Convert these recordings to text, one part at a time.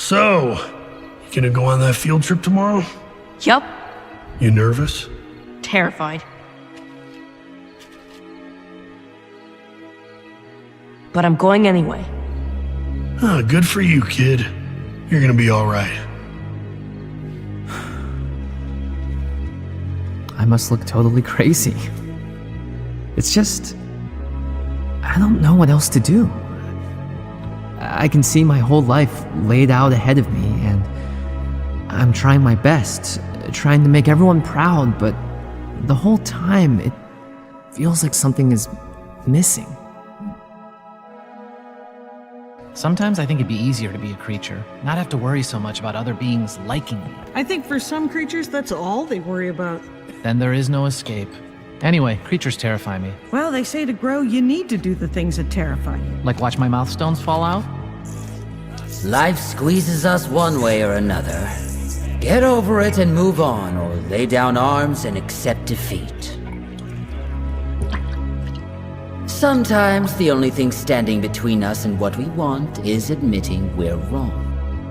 So, you gonna go on that field trip tomorrow? Yup. You nervous? Terrified. But I'm going anyway. Ah, good for you, kid. You're gonna be alright. I must look totally crazy. It's just... I don't know what else to do. I can see my whole life laid out ahead of me, and I'm trying my best, trying to make everyone proud, but the whole time it feels like something is missing. Sometimes I think it'd be easier to be a creature, not have to worry so much about other beings liking me. I think for some creatures, that's all they worry about. Then there is no escape. Anyway, creatures terrify me. Well, they say to grow, you need to do the things that terrify you. Like watch my mouth stones fall out? Life squeezes us one way or another. Get over it and move on, or lay down arms and accept defeat. Sometimes the only thing standing between us and what we want is admitting we're wrong.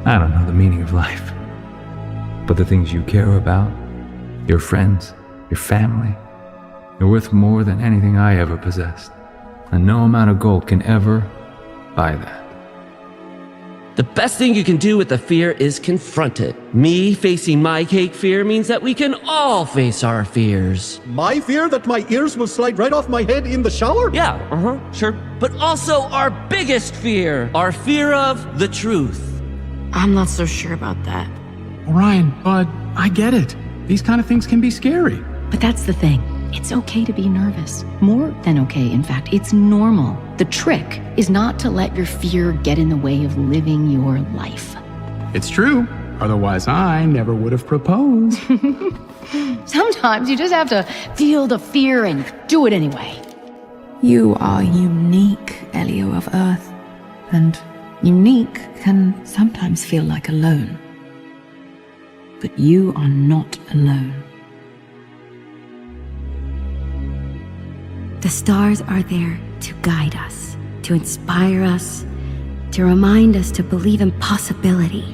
I don't know the meaning of life, but the things you care about, your friends, your family, they're worth more than anything I ever possessed, and no amount of gold can ever buy that. The best thing you can do with the fear is confront it. Me facing my cake fear means that we can all face our fears. My fear that my ears will slide right off my head in the shower? Yeah, sure. But also our biggest fear, our fear of the truth. I'm not so sure about that. Orion, Bud, I get it. These kind of things can be scary. But that's the thing. It's okay to be nervous. More than okay, in fact. It's normal. The trick is not to let your fear get in the way of living your life. It's true. Otherwise, I never would have proposed. Sometimes you just have to feel the fear and do it anyway. You are unique, Elio of Earth. And unique can sometimes feel like alone. But you are not alone. The stars are there to guide us, to inspire us, to remind us to believe in possibility.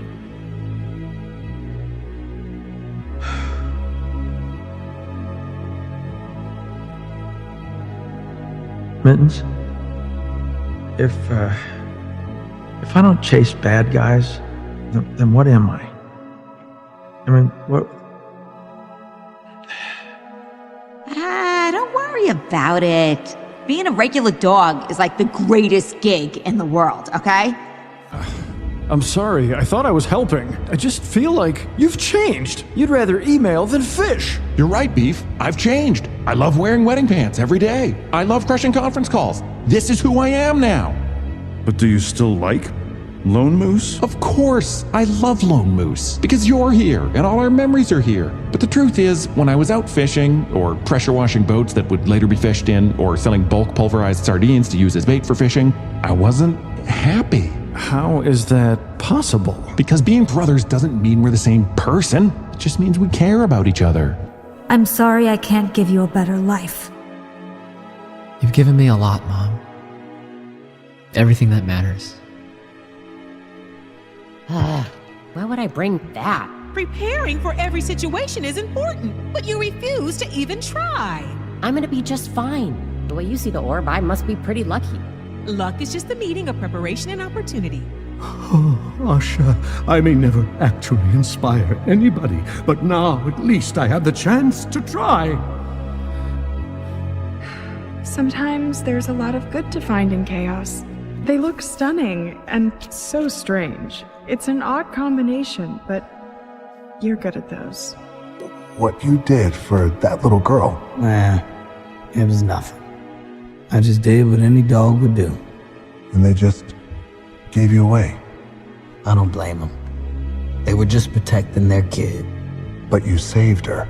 Mittens, if I don't chase bad guys, then what am I? I mean, what? Don't worry about it. Being a regular dog is like the greatest gig in the world, okay? I'm sorry, I thought I was helping. I just feel like you've changed. You'd rather email than fish. You're right, Beef. I've changed. I love wearing wedding pants every day. I love crushing conference calls. This is who I am now. But do you still like Lone Moose? Of course, I love Lone Moose, because you're here, and all our memories are here. But the truth is, when I was out fishing, or pressure washing boats that would later be fished in, or selling bulk pulverized sardines to use as bait for fishing, I wasn't happy. How is that possible? Because being brothers doesn't mean we're the same person. It just means we care about each other. I'm sorry I can't give you a better life. You've given me a lot, Mom. Everything that matters. Why would I bring that? Preparing for every situation is important, but you refuse to even try. I'm gonna be just fine. The way you see the orb, I must be pretty lucky. Luck is just the meeting of preparation and opportunity. Oh, Asha, I may never actually inspire anybody, but now at least I have the chance to try. Sometimes there's a lot of good to find in chaos. They look stunning and so strange. It's an odd combination, but you're good at those. What you did for that little girl. Nah, it was nothing. I just did what any dog would do. And they just gave you away. I don't blame them. They were just protecting their kid. But you saved her.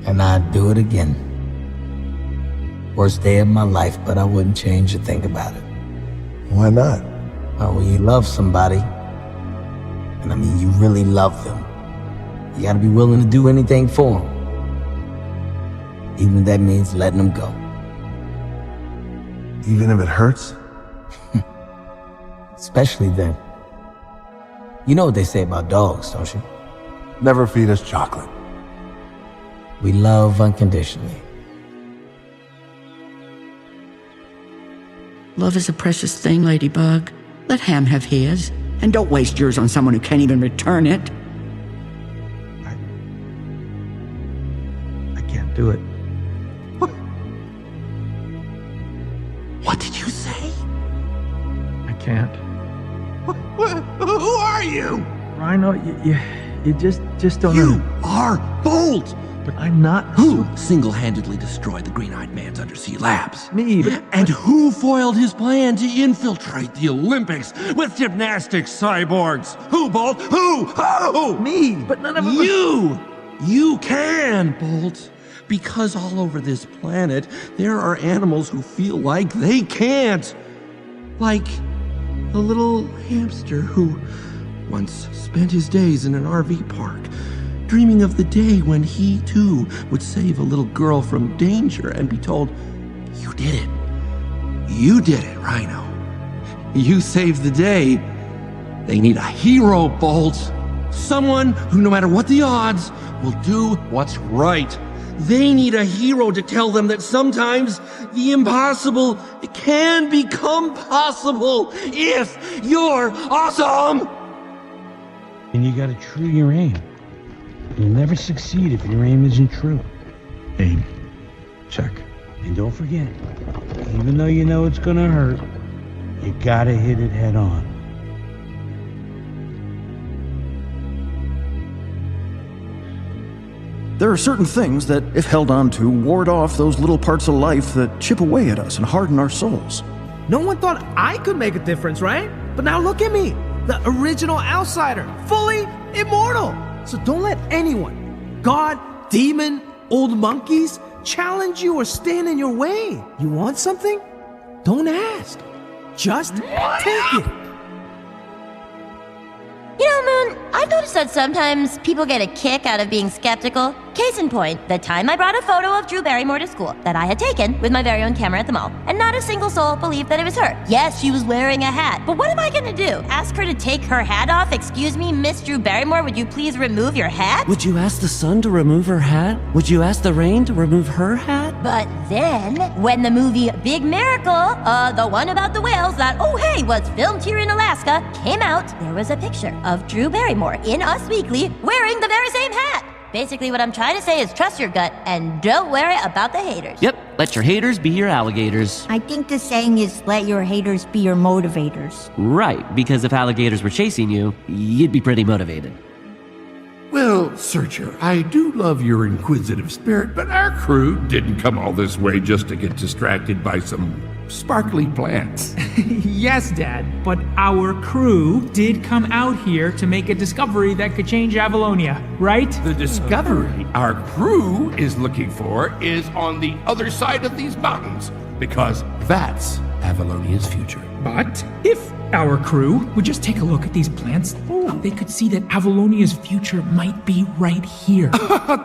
And I'd do it again. Worst day of my life, but I wouldn't change a thing about it. Why not? Oh, when you love somebody, and I mean you really love them, you gotta be willing to do anything for them. Even if that means letting them go. Even if it hurts? Especially then. You know what they say about dogs, don't you? Never feed us chocolate. We love unconditionally. Love is a precious thing, Ladybug. Let Ham have his. And don't waste yours on someone who can't even return it. I can't do it. What did you say? I can't. Who are you? Rhino, you just don't know. You are Bolt! But I'm not. Who single-handedly destroyed the Green-Eyed Man's undersea labs? Me, but... And who foiled his plan to infiltrate the Olympics with gymnastics cyborgs? Who, Bolt? Who? Me, but none of them... You can, Bolt. Because all over this planet, there are animals who feel like they can't. Like the little hamster who once spent his days in an RV park, dreaming of the day when he, too, would save a little girl from danger and be told, "You did it. You did it, Rhino. You saved the day." They need a hero, Bolt. Someone who, no matter what the odds, will do what's right. They need a hero to tell them that sometimes the impossible can become possible if you're awesome. And you gotta true your aim. You'll never succeed if your aim isn't true. Aim. Check. And don't forget, even though you know it's gonna hurt, you gotta hit it head on. There are certain things that, if held on to, ward off those little parts of life that chip away at us and harden our souls. No one thought I could make a difference, right? But now look at me, the original outsider, fully immortal. So don't let anyone, God, demon, old monkeys, challenge you or stand in your way. You want something? Don't ask. Just take it. You know, Moon, I've noticed that sometimes people get a kick out of being skeptical. Case in point, the time I brought a photo of Drew Barrymore to school that I had taken with my very own camera at the mall, and not a single soul believed that it was her. Yes, she was wearing a hat, but what am I gonna do? Ask her to take her hat off? Excuse me, Miss Drew Barrymore, would you please remove your hat? Would you ask the sun to remove her hat? Would you ask the rain to remove her hat? But then, when the movie Big Miracle, the one about the whales that, oh hey, was filmed here in Alaska, came out, there was a picture of Drew Barrymore in Us Weekly wearing the very same hat. Basically, what I'm trying to say is trust your gut and don't worry about the haters. Yep, let your haters be your alligators. I think the saying is let your haters be your motivators. Right, because if alligators were chasing you, you'd be pretty motivated. Well, Searcher, I do love your inquisitive spirit, but our crew didn't come all this way just to get distracted by some sparkly plants. Yes, Dad, but our crew did come out here to make a discovery that could change Avalonia, right? The discovery our crew is looking for is on the other side of these mountains, because that's Avalonia's future. But if our crew would just take a look at these plants, they could see that Avalonia's future might be right here.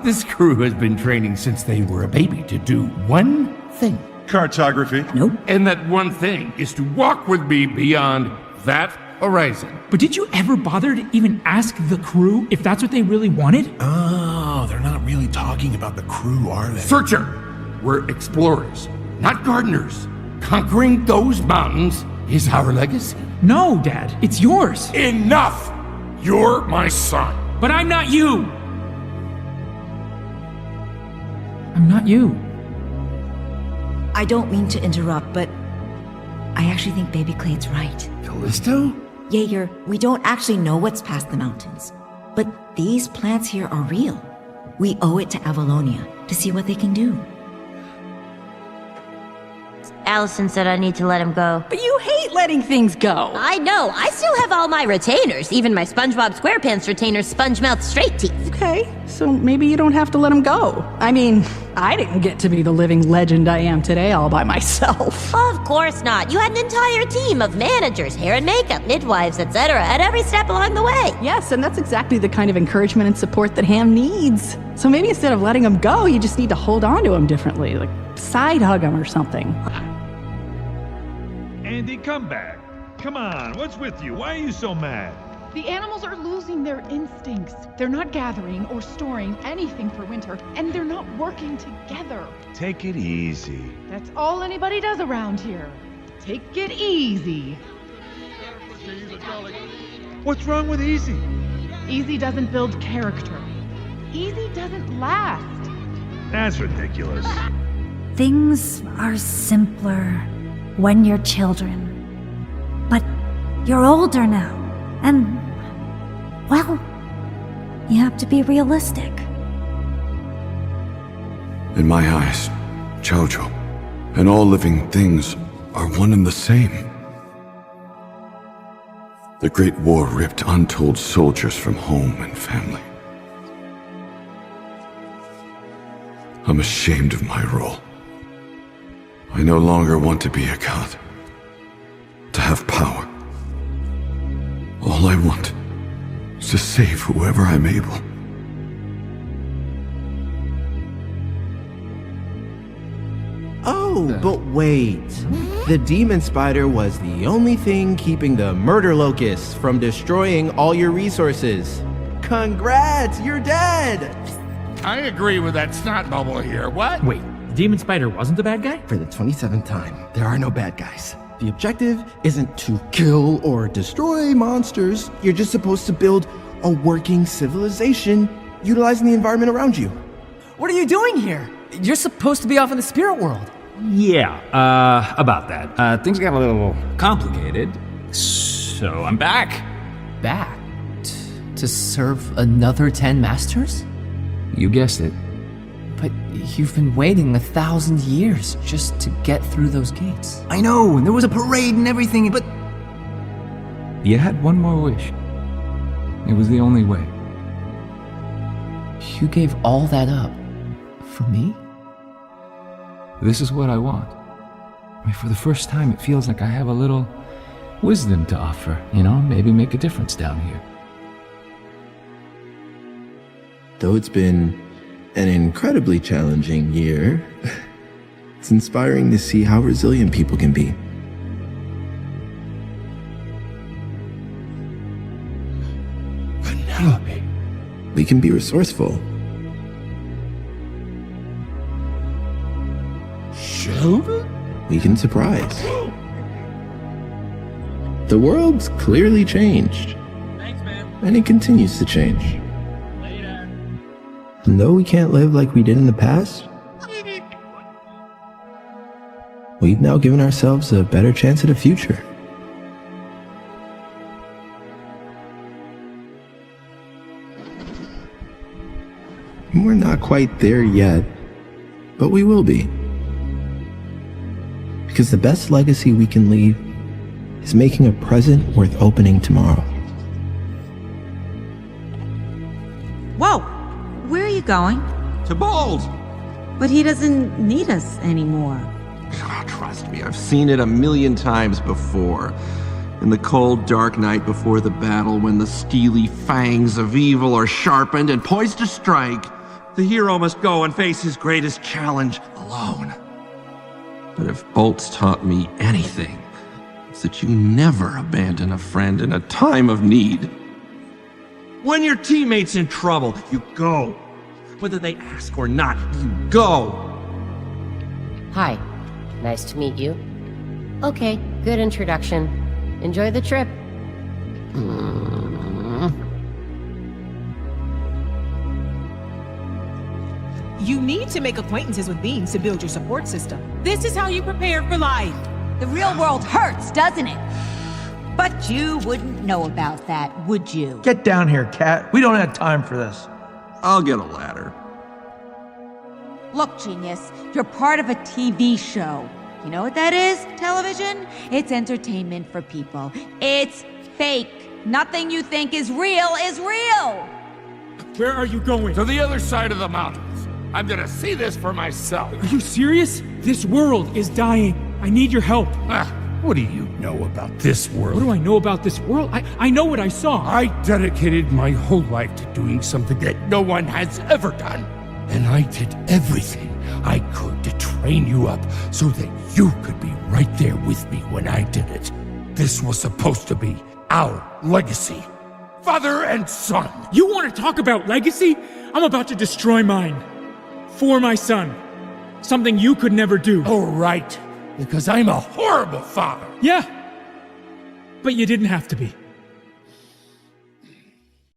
This crew has been training since they were a baby to do one thing. Cartography? Nope. And that one thing is to walk with me beyond that horizon. But did you ever bother to even ask the crew if that's what they really wanted? Oh, they're not really talking about the crew, are they? Searcher! We're explorers, not gardeners. Conquering those mountains is our legacy. No, Dad, it's yours. Enough! You're my son. But I'm not you. I'm not you. I don't mean to interrupt, but I actually think Baby Clay's right. Callisto? Jaeger, we don't actually know what's past the mountains. But these plants here are real. We owe it to Avalonia to see what they can do. Allison said I need to let him go. But you hate letting things go. I know. I still have all my retainers, even my SpongeBob SquarePants retainer, Spongemouth Straight Teeth. Okay, so maybe you don't have to let him go. I mean, I didn't get to be the living legend I am today all by myself. Of course not. You had an entire team of managers, hair and makeup, midwives, etc. at every step along the way. Yes, and that's exactly the kind of encouragement and support that Ham needs. So maybe instead of letting him go, you just need to hold on to him differently, like side hug him or something. Andy, come back. Come on, what's with you? Why are you so mad? The animals are losing their instincts. They're not gathering or storing anything for winter, and they're not working together. Take it easy. That's all anybody does around here. Take it easy. What's wrong with easy? Easy doesn't build character. Easy doesn't last. That's ridiculous. Things are simpler when you're children. But you're older now, and, well, you have to be realistic. In my eyes, Jojo and all living things are one and the same. The Great War ripped untold soldiers from home and family. I'm ashamed of my role. I no longer want to be a god, to have power. All I want is to save whoever I'm able. Oh, but wait. The demon spider was the only thing keeping the murder locusts from destroying all your resources. Congrats, you're dead! I agree with that snot bubble here. What? Wait, the demon spider wasn't the bad guy? For the 27th time, there are no bad guys. The objective isn't to kill or destroy monsters. You're just supposed to build a working civilization utilizing the environment around you. What are you doing here? You're supposed to be off in the spirit world. Yeah, about that. Things got a little complicated, so I'm back. Back? To serve another 10 masters? You guessed it. But you've been waiting 1,000 years just to get through those gates. I know, and there was a parade and everything, but... You had one more wish. It was the only way. You gave all that up for me? This is what I want. I mean, for the first time, it feels like I have a little wisdom to offer, you know? Maybe make a difference down here. Though it's been an incredibly challenging year, it's inspiring to see how resilient people can be. Penelope. We can be resourceful. Sheldon? We can surprise. The world's clearly changed. Thanks, man. And it continues to change. And though we can't live like we did in the past, we've now given ourselves a better chance at a future. We're not quite there yet, but we will be. Because the best legacy we can leave is making a present worth opening tomorrow. Whoa! Where are you going? To Bold! But he doesn't need us anymore. Oh, trust me, I've seen it 1,000,000 times before. In the cold, dark night before the battle, when the steely fangs of evil are sharpened and poised to strike, the hero must go and face his greatest challenge alone. But if Bolt's taught me anything, it's that you never abandon a friend in a time of need. When your teammate's in trouble, you go. Whether they ask or not, you go. Hi, nice to meet you. Okay, good introduction. Enjoy the trip. You need to make acquaintances with beings to build your support system. This is how you prepare for life. The real world hurts, doesn't it? But you wouldn't know about that, would you? Get down here, Cat. We don't have time for this. I'll get a ladder. Look, genius, you're part of a TV show. You know what that is, television? It's entertainment for people. It's fake. Nothing you think is real is real. Where are you going? To the other side of the mountains. I'm gonna see this for myself. Are you serious? This world is dying. I need your help. What do you know about this world? What do I know about this world? I know what I saw. I dedicated my whole life to doing something that no one has ever done. And I did everything I could to train you up so that you could be right there with me when I did it. This was supposed to be our legacy. father and son. You want to talk about legacy? I'm about to destroy mine. For my son. Something you could never do. Oh, right. Because I'm a horrible father. Yeah. But you didn't have to be.